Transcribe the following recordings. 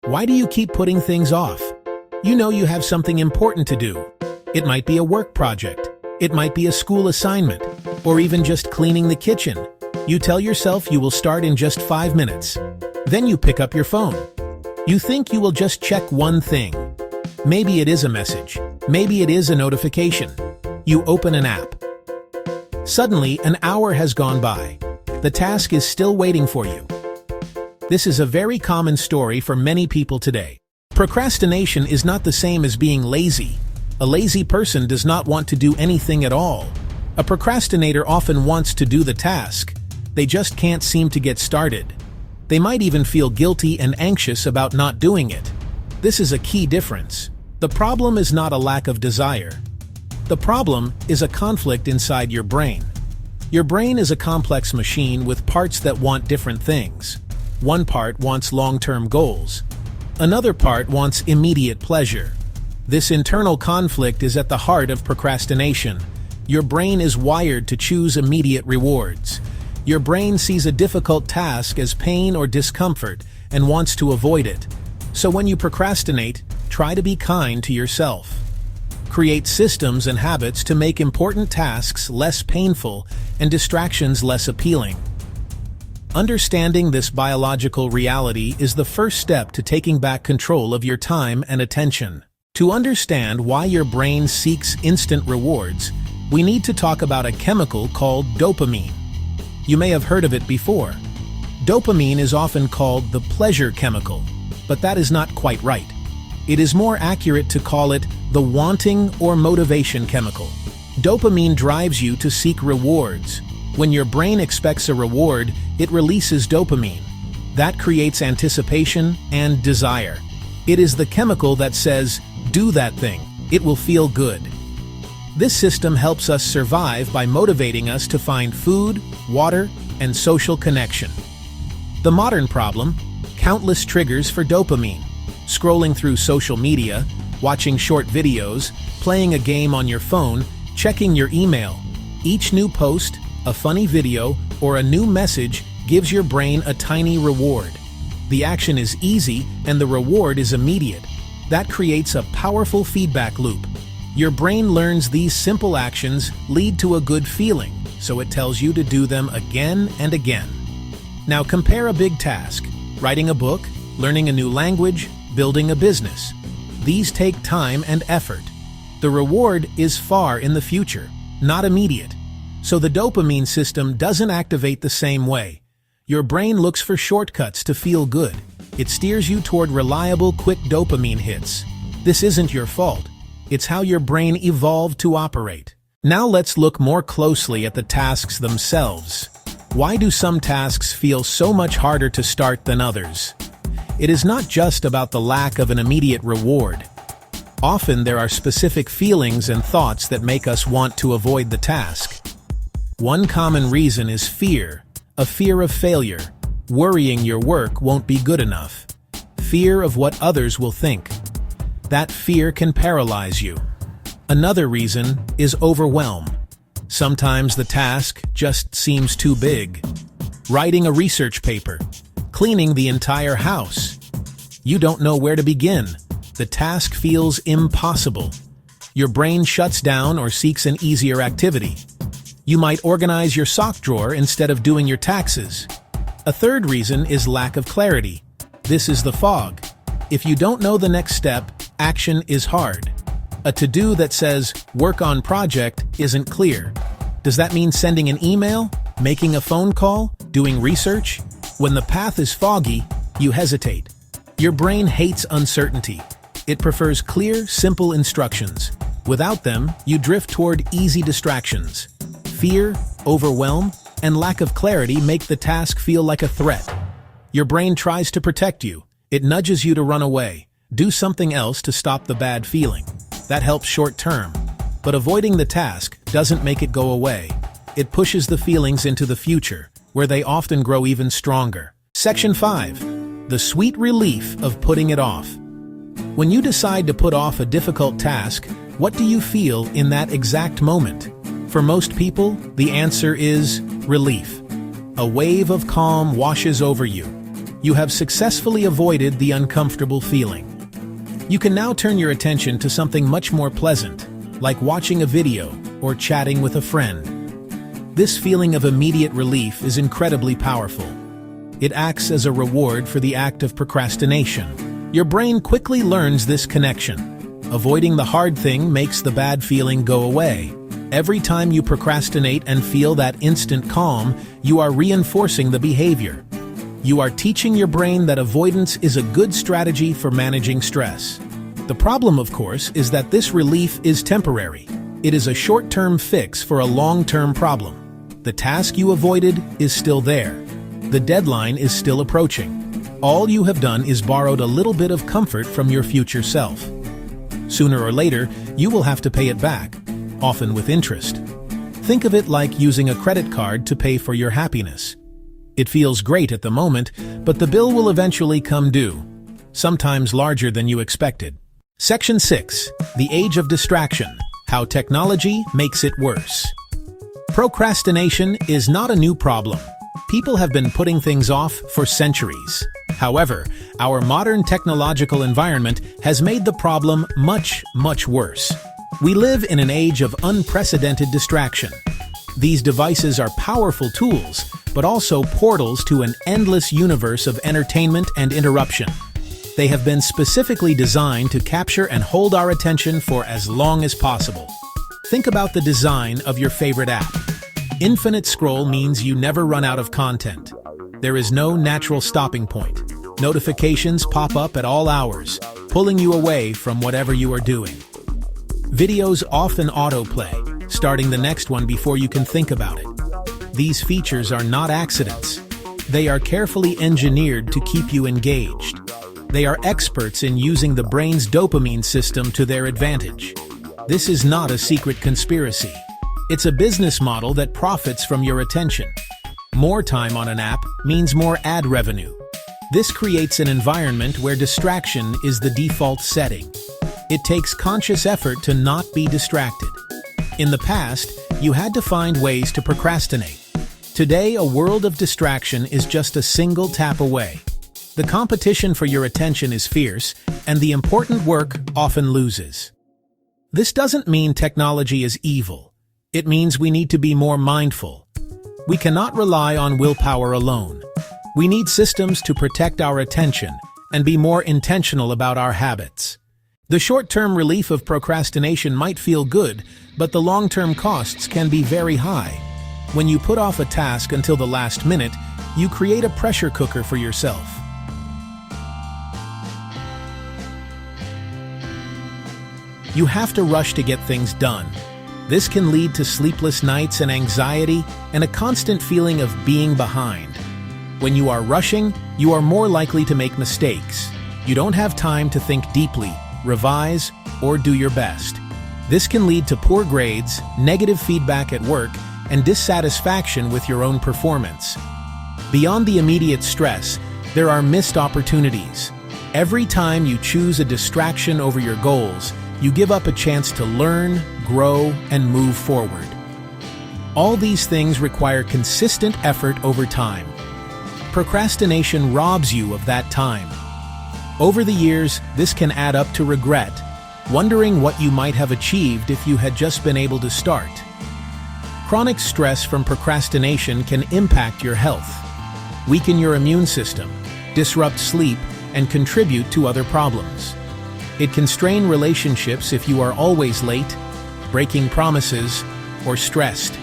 Why do you keep putting things off? You know you have something important to do. It might be a work project. It might be a school assignment, or even just cleaning the kitchen. You tell yourself you will start in just 5 minutes. Then you pick up your phone. You think you will just check one thing. Maybe it is a message. Maybe it is a notification. You open an app. Suddenly, an hour has gone by. The task is still waiting for you. This is a very common story for many people today. Procrastination is not the same as being lazy. A lazy person does not want to do anything at all. A procrastinator often wants to do the task. They just can't seem to get started. They might even feel guilty and anxious about not doing it. This is a key difference. The problem is not a lack of desire. The problem is a conflict inside your brain. Your brain is a complex machine with parts that want different things. One part wants long-term goals. Another part wants immediate pleasure. This internal conflict is at the heart of procrastination. Your brain is wired to choose immediate rewards. Your brain sees a difficult task as pain or discomfort and wants to avoid it. So when you procrastinate, try to be kind to yourself. Create systems and habits to make important tasks less painful and distractions less appealing. Understanding this biological reality is the first step to taking back control of your time and attention. To understand why your brain seeks instant rewards, we need to talk about a chemical called dopamine. You may have heard of it before. Dopamine is often called the pleasure chemical, but that is not quite right. It is more accurate to call it the wanting or motivation chemical. Dopamine drives you to seek rewards. When your brain expects a reward, it releases dopamine. That creates anticipation and desire. It is the chemical that says, "Do that thing. It will feel good." This system helps us survive by motivating us to find food, water, and social connection. The modern problem: countless triggers for dopamine. Scrolling through social media, watching short videos, playing a game on your phone, checking your email. Each new post, a funny video, or a new message gives your brain a tiny reward. The action is easy and the reward is immediate. That creates a powerful feedback loop. Your brain learns these simple actions lead to a good feeling, so it tells you to do them again and again. Now compare a big task: writing a book, learning a new language, building a business. These take time and effort. The reward is far in the future, not immediate. So the dopamine system doesn't activate the same way. Your brain looks for shortcuts to feel good. It steers you toward reliable, quick dopamine hits. This isn't your fault. It's how your brain evolved to operate. Now let's look more closely at the tasks themselves. Why do some tasks feel so much harder to start than others? It is not just about the lack of an immediate reward. Often there are specific feelings and thoughts that make us want to avoid the task. One common reason is fear, a fear of failure, worrying your work won't be good enough, fear of what others will think. That fear can paralyze you. Another reason is overwhelm. Sometimes the task just seems too big. Writing a research paper, cleaning the entire house. You don't know where to begin. The task feels impossible. Your brain shuts down or seeks an easier activity. You might organize your sock drawer instead of doing your taxes. A third reason is lack of clarity. This is the fog. If you don't know the next step, action is hard. A to-do that says, "Work on project," isn't clear. Does that mean sending an email, making a phone call, doing research? When the path is foggy, you hesitate. Your brain hates uncertainty. It prefers clear, simple instructions. Without them, you drift toward easy distractions. Fear, overwhelm, and lack of clarity make the task feel like a threat. Your brain tries to protect you. It nudges you to run away. Do something else to stop the bad feeling. That helps short term. But avoiding the task doesn't make it go away. It pushes the feelings into the future, where they often grow even stronger. Section 5. The sweet relief of putting it off. When you decide to put off a difficult task, what do you feel in that exact moment? For most people, the answer is relief. A wave of calm washes over you. you have successfully avoided the uncomfortable feeling. You can now turn your attention to something much more pleasant, like watching a video or chatting with a friend. This feeling of immediate relief is incredibly powerful. It acts as a reward for the act of procrastination. Your brain quickly learns this connection. Avoiding the hard thing makes the bad feeling go away. Every time you procrastinate and feel that instant calm, you are reinforcing the behavior. You are teaching your brain that avoidance is a good strategy for managing stress. The problem, of course, is that this relief is temporary. It is a short-term fix for a long-term problem. The task you avoided is still there. The deadline is still approaching. All you have done is borrowed a little bit of comfort from your future self. Sooner or later, you will have to pay it back, often with interest. Think of it like using a credit card to pay for your happiness. It feels great at the moment, but the bill will eventually come due, sometimes larger than you expected. Section 6. The Age of Distraction: How Technology Makes It Worse. Procrastination is not a new problem. People have been putting things off for centuries. However, our modern technological environment has made the problem much, much worse. We live in an age of unprecedented distraction. These devices are powerful tools, but also portals to an endless universe of entertainment and interruption. They have been specifically designed to capture and hold our attention for as long as possible. Think about the design of your favorite app. Infinite scroll means you never run out of content. There is no natural stopping point. Notifications pop up at all hours, pulling you away from whatever you are doing. Videos often autoplay, starting the next one before you can think about it. These features are not accidents. They are carefully engineered to keep you engaged. They are experts in using the brain's dopamine system to their advantage. This is not a secret conspiracy. It's a business model that profits from your attention. More time on an app means more ad revenue. This creates an environment where distraction is the default setting. It takes conscious effort to not be distracted. In the past, you had to find ways to procrastinate. Today, a world of distraction is just a single tap away. The competition for your attention is fierce, and the important work often loses. This doesn't mean technology is evil. It means we need to be more mindful. We cannot rely on willpower alone. We need systems to protect our attention and be more intentional about our habits. The short-term relief of procrastination might feel good, but the long-term costs can be very high. When you put off a task until the last minute, you create a pressure cooker for yourself. You have to rush to get things done. This can lead to sleepless nights and anxiety and a constant feeling of being behind. When you are rushing, you are more likely to make mistakes. You don't have time to think deeply, revise, or do your best. This can lead to poor grades, negative feedback at work, and dissatisfaction with your own performance. Beyond the immediate stress, there are missed opportunities. Every time you choose a distraction over your goals, you give up a chance to learn, grow, and move forward. All these things require consistent effort over time. Procrastination robs you of that time. Over the years, this can add up to regret, wondering what you might have achieved if you had just been able to start. Chronic stress from procrastination can impact your health, weaken your immune system, disrupt sleep, and contribute to other problems. It can strain relationships if you are always late, breaking promises, or stressed.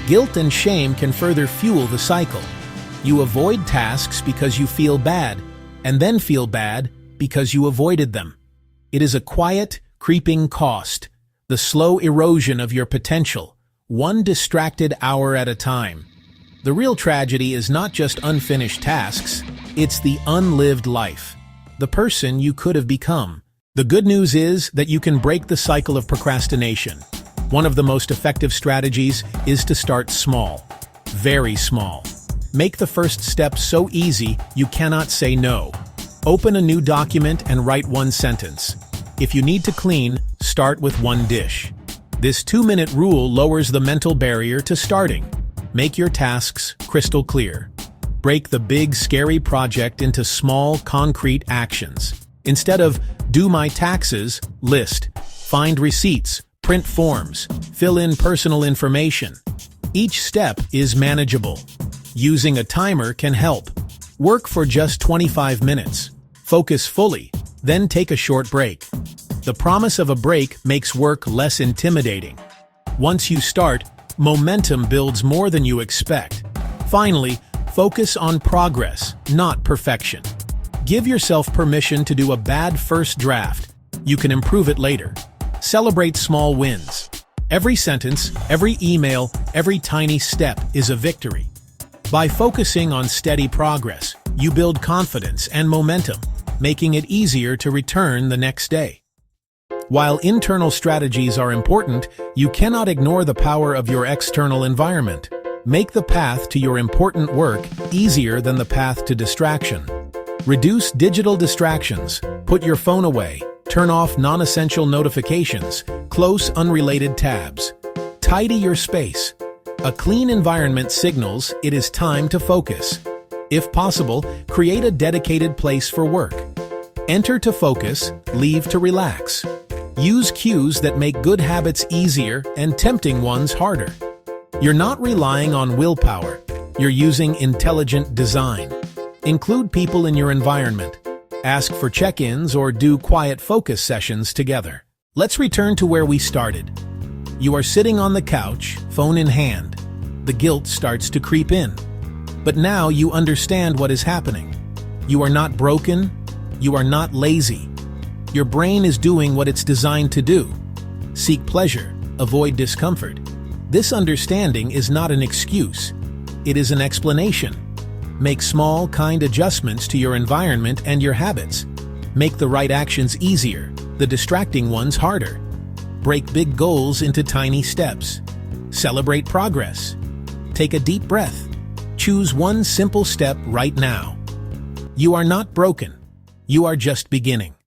Guilt and shame can further fuel the cycle. You avoid tasks because you feel bad, and then feel bad because you avoided them. It is a quiet, creeping cost, the slow erosion of your potential, one distracted hour at a time. The real tragedy is not just unfinished tasks, it's the unlived life, the person you could have become. The good news is that you can break the cycle of procrastination. One of the most effective strategies is to start small, very small. Make the first step so easy you cannot say no. Open a new document and write one sentence. If you need to clean, start with one dish. This 2-minute rule lowers the mental barrier to starting. Make your tasks crystal clear. Break the big, scary project into small, concrete actions. Instead of do my taxes, list, find receipts, print forms, fill in personal information. Each step is manageable. Using a timer can help. Work for just 25 minutes. Focus fully, then take a short break. The promise of a break makes work less intimidating. Once you start, momentum builds more than you expect. Finally, focus on progress, not perfection. Give yourself permission to do a bad first draft. You can improve it later. Celebrate small wins. Every sentence, every email, every tiny step is a victory. By focusing on steady progress, you build confidence and momentum, making it easier to return the next day. While internal strategies are important, you cannot ignore the power of your external environment. Make the path to your important work easier than the path to distraction. Reduce digital distractions. Put your phone away. Turn off non-essential notifications. Close unrelated tabs. Tidy your space. A clean environment signals it is time to focus. If possible, create a dedicated place for work. Enter to focus, leave to relax. Use cues that make good habits easier and tempting ones harder. You're not relying on willpower. You're using intelligent design. Include people in your environment. Ask for check-ins or do quiet focus sessions together. Let's return to where we started. You are sitting on the couch, phone in hand. The guilt starts to creep in. But now you understand what is happening. You are not broken. You are not lazy. Your brain is doing what it's designed to do. Seek pleasure. Avoid discomfort. This understanding is not an excuse. It is an explanation. Make small, kind adjustments to your environment and your habits. Make the right actions easier, the distracting ones harder. Break big goals into tiny steps. Celebrate progress. Take a deep breath. Choose one simple step right now. You are not broken. You are just beginning.